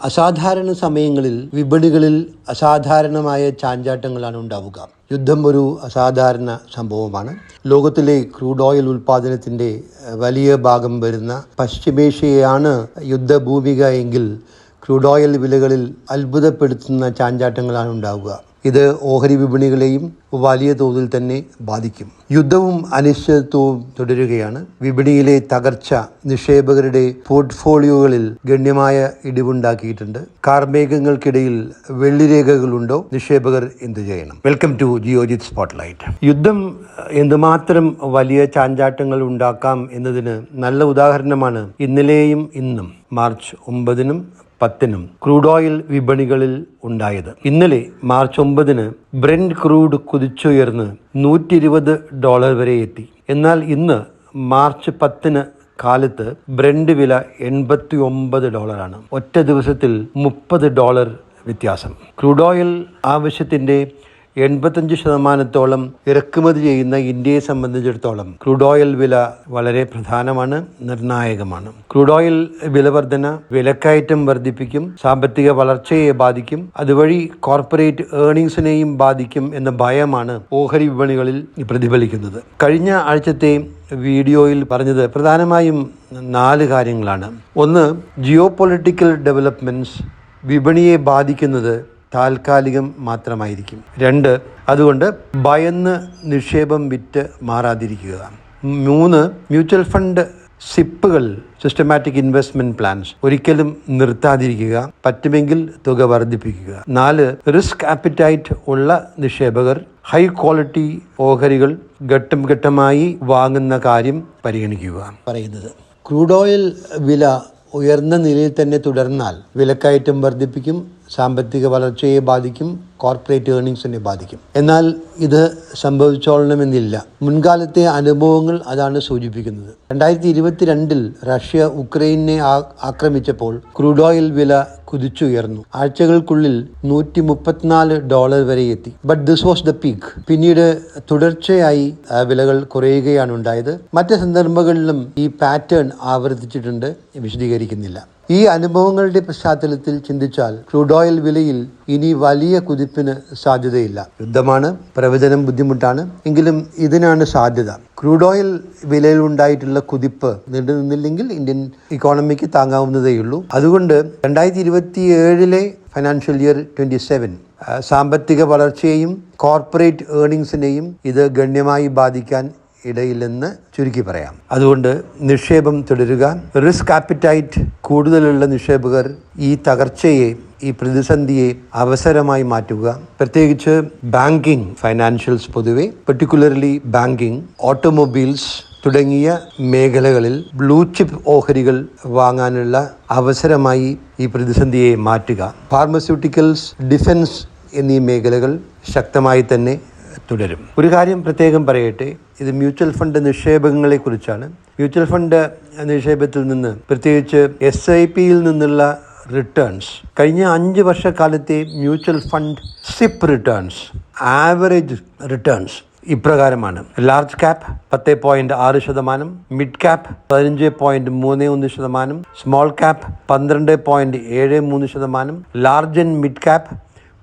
അസാധാരണ സമയങ്ങളിൽ വിപണികളിൽ അസാധാരണമായ ചാഞ്ചാട്ടങ്ങളാണ് ഉണ്ടാവുക. യുദ്ധം ഒരു അസാധാരണ സംഭവമാണ്. ലോകത്തിലെ ക്രൂഡ് ഓയിൽ ഉൽപ്പാദനത്തിൻ്റെ വലിയ ഭാഗം വരുന്ന പശ്ചിമേഷ്യയാണ് യുദ്ധഭൂമിക എങ്കിൽ ക്രൂഡ് ഓയിൽ വിലകളിൽ അത്ഭുതപ്പെടുത്തുന്ന ചാഞ്ചാട്ടങ്ങളാണ് ഉണ്ടാവുക. ഇത് ഓഹരി വിപണികളെയും വലിയ തോതിൽ തന്നെ ബാധിക്കും. യുദ്ധവും അനിശ്ചിതത്വവും തുടരുകയാണ്. വിപണിയിലെ തകർച്ച നിക്ഷേപകരുടെ പോർട്ട്ഫോളിയോകളിൽ ഗണ്യമായ ഇടിവുണ്ടാക്കിയിട്ടുണ്ട്. കാർമേഘങ്ങൾക്കിടയിൽ വെള്ളിരേഖകളുണ്ടോ? നിക്ഷേപകർ എന്തു ചെയ്യണം? Welcome to Geojit spotlight. യുദ്ധം എന്തുമാത്രം വലിയ ചാഞ്ചാട്ടങ്ങൾ ഉണ്ടാക്കാം എന്നതിന് നല്ല ഉദാഹരണമാണ് ഇന്നലെയും ഇന്നും മാർച്ച് 9-നും 10-നും ക്രൂഡ് ഓയിൽ വിപണികളിൽ ഉണ്ടായത്. ഇന്നലെ മാർച്ച് 9-ന് ബ്രെന്റ് ക്രൂഡ് കുതിച്ചുയർന്ന് $120 വരെ എത്തി. എന്നാൽ ഇന്ന് മാർച്ച് 10-ന് കാലത്ത് ബ്രെന്റ് വില $89. ഒറ്റ ദിവസത്തിൽ $30 വ്യത്യാസം. ക്രൂഡ് ഓയിൽ ആവശ്യത്തിൻ്റെ 85% ഇറക്കുമതി ചെയ്യുന്ന ഇന്ത്യയെ സംബന്ധിച്ചിടത്തോളം ക്രൂഡ് ഓയിൽ വില വളരെ പ്രധാനമാണ്, നിർണായകമാണ്. ക്രൂഡ് ഓയിൽ വില വർധന വിലക്കയറ്റം വർദ്ധിപ്പിക്കും, സാമ്പത്തിക വളർച്ചയെ ബാധിക്കും, അതുവഴി കോർപ്പറേറ്റ് ഏർണിങ്സിനെയും ബാധിക്കും എന്ന ഭയമാണ് ഓഹരി വിപണികളിൽ പ്രതിഫലിക്കുന്നത്. കഴിഞ്ഞ ആഴ്ചത്തെ വീഡിയോയിൽ പറഞ്ഞത് പ്രധാനമായും 4 കാര്യങ്ങളാണ്. ഒന്ന്, ജിയോ പൊളിറ്റിക്കൽ ഡെവലപ്മെന്റ്സ് വിപണിയെ ബാധിക്കുന്നത് താൽക്കാലികം മാത്രമായിരിക്കും. 2, അതുകൊണ്ട് ഭയന്ന് നിക്ഷേപം വിറ്റ് മാറാതിരിക്കുക. 3, മ്യൂച്വൽ ഫണ്ട് സിപ്പുകൾ സിസ്റ്റമാറ്റിക് ഇൻവെസ്റ്റ്മെന്റ് പ്ലാൻസ് ഒരിക്കലും നിർത്താതിരിക്കുക, പറ്റുമെങ്കിൽ തുക വർദ്ധിപ്പിക്കുക. 4, റിസ്ക് ആപ്പിറ്റൈറ്റ് ഉള്ള നിക്ഷേപകർ ഹൈ ക്വാളിറ്റി ഓഹരികൾ ഘട്ടം ഘട്ടമായി വാങ്ങുന്ന കാര്യം പരിഗണിക്കുക. പറയുന്നത് ക്രൂഡ് ഓയിൽ വില ഉയർന്ന നിലയിൽ തന്നെ തുടർന്നാൽ വിലക്കയറ്റം വർദ്ധിപ്പിക്കും, സാമ്പത്തിക വളർച്ചയെ ബാധിക്കും, കോർപ്പറേറ്റ് ഏർണിങ്സിനെ ബാധിക്കും. എന്നാൽ ഇത് സംഭവിച്ചോളണമെന്നില്ല. മുൻകാലത്തെ അനുഭവങ്ങൾ അതാണ് സൂചിപ്പിക്കുന്നത്. 2022 റഷ്യ ഉക്രൈനെ ആക്രമിച്ചപ്പോൾ ക്രൂഡ് ഓയിൽ വില കുതിച്ചുയർന്നു. ആഴ്ചകൾക്കുള്ളിൽ $134 വരെ എത്തി. But this was the peak. പിന്നീട് തുടർച്ചയായി വിലകൾ കുറയുകയാണ് ഉണ്ടായത്. മറ്റ് സന്ദർഭങ്ങളിലും ഈ പാറ്റേൺ ആവർത്തിച്ചിട്ടുണ്ട്, വിശദീകരിക്കുന്നില്ല. ഈ അനുഭവങ്ങളുടെ പശ്ചാത്തലത്തിൽ ചിന്തിച്ചാൽ ക്രൂഡ് ഓയിൽ വിലയിൽ ഇനി വലിയ കുതിപ്പിന് സാധ്യതയില്ല. യുദ്ധമാണ്, പ്രവചനം ബുദ്ധിമുട്ടാണ്, എങ്കിലും ഇതിനാണ് സാധ്യത. ക്രൂഡ് ഓയിൽ വിലയിൽ ഉണ്ടായിട്ടുള്ള കുതിപ്പ് നീണ്ടുനിന്നില്ലെങ്കിൽ ഇന്ത്യൻ ഇക്കോണമിക്ക് താങ്ങാവുന്നതേയുള്ളൂ. അതുകൊണ്ട് 2027 ഫൈനാൻഷ്യൽ ഇയർ 27 സാമ്പത്തിക വളർച്ചയെയും കോർപ്പറേറ്റ് ഏർണിങ്സിനെയും ഇത് ഗണ്യമായി ബാധിക്കാൻ ഇടയില്ലെന്ന് ചുരുക്കി പറയാം. അതുകൊണ്ട് നിക്ഷേപം തുടരുക. റിസ്ക് ആപ്പിറ്റൈറ്റ് കൂടുതലുള്ള നിക്ഷേപകർ ഈ തകർച്ചയെ, ഈ പ്രതിസന്ധിയെ അവസരമായി മാറ്റുക. പ്രത്യേകിച്ച് ബാങ്കിങ്, ഫൈനാൻഷ്യൽസ് പൊതുവെ, പെർട്ടിക്കുലർലി ബാങ്കിങ്, ഓട്ടോമൊബൈൽസ് തുടങ്ങിയ മേഖലകളിൽ ബ്ലൂ ചിപ്പ് ഓഹരികൾ വാങ്ങാനുള്ള അവസരമായി ഈ പ്രതിസന്ധിയെ മാറ്റുക. ഫാർമസ്യൂട്ടിക്കൽസ്, ഡിഫൻസ് എന്നീ മേഖലകൾ ശക്തമായി തന്നെ തുടരും. ഒരു കാര്യം പ്രത്യേകം പറയട്ടെ, ഇത് മ്യൂച്വൽ ഫണ്ട് നിക്ഷേപങ്ങളെ കുറിച്ചാണ്. മ്യൂച്വൽ ഫണ്ട് നിക്ഷേപത്തിൽ നിന്ന്, പ്രത്യേകിച്ച് SIPയിൽ നിന്നുള്ള റിട്ടേൺസ്, കഴിഞ്ഞ 5 വർഷക്കാലത്തെ mutual fund SIP returns, average returns ഇപ്രകാരമാണ്. Large cap 10.6%, mid cap 15.31%, small cap 12.73%, large and mid cap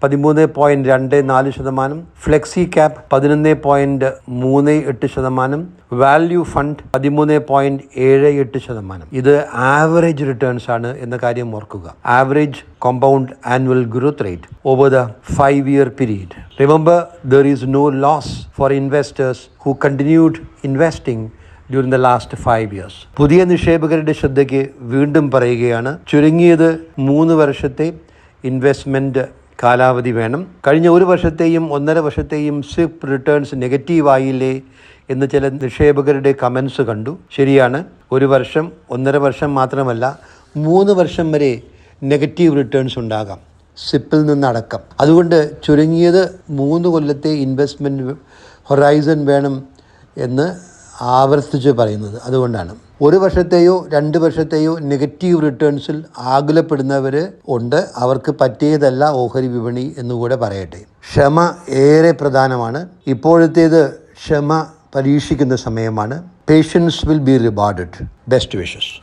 13.24%, flexi cap 11.38%, value fund 13.78%. ഇത് ആവറേജ് റിട്ടേൺസ് ആണ് എന്ന കാര്യം ഓർക്കുക. Average compound annual growth rate over the 5-year period. Remember, there is no loss for investors who continued investing during the last 5 years. പുതിയ നിക്ഷേപകരുടെ ശ്രദ്ധയ്ക്ക് വീണ്ടും പറയുകയാണ്, ചുരുങ്ങിയത് 3 വർഷത്തെ ഇൻവെസ്റ്റ്മെന്റ് കാലാവധി വേണം. കഴിഞ്ഞ 1 വർഷത്തെയും 1.5 വർഷത്തെയും സിപ്പ് റിട്ടേൺസ് നെഗറ്റീവ് ആയില്ലേ എന്ന് ചില നിക്ഷേപകരുടെ കമൻസ് കണ്ടു. ശരിയാണ്, 1 വർഷം 1.5 വർഷം മാത്രമല്ല 3 വർഷം വരെ നെഗറ്റീവ് റിട്ടേൺസ് ഉണ്ടാകാം സിപ്പിൽ നിന്നടക്കം. അതുകൊണ്ട് ചുരുങ്ങിയത് 3 കൊല്ലത്തെ ഇൻവെസ്റ്റ്മെൻറ്റ് ഹൊറൈസൺ വേണം എന്ന് ആവർത്തിച്ച് പറയുന്നത്. അതുകൊണ്ടാണ് 1 വർഷത്തെയോ 2 വർഷത്തെയോ നെഗറ്റീവ് റിട്ടേൺസിൽ ആകുലപ്പെടുന്നവർ ഉണ്ട്. അവർക്ക് പറ്റിയതല്ല ഓഹരി വിപണി എന്നുകൂടെ പറയട്ടെ. ക്ഷമ ഏറെ പ്രധാനമാണ്. ഇപ്പോഴത്തേത് ക്ഷമ പരീക്ഷിക്കുന്ന സമയമാണ്. Patience will be rewarded. Best wishes.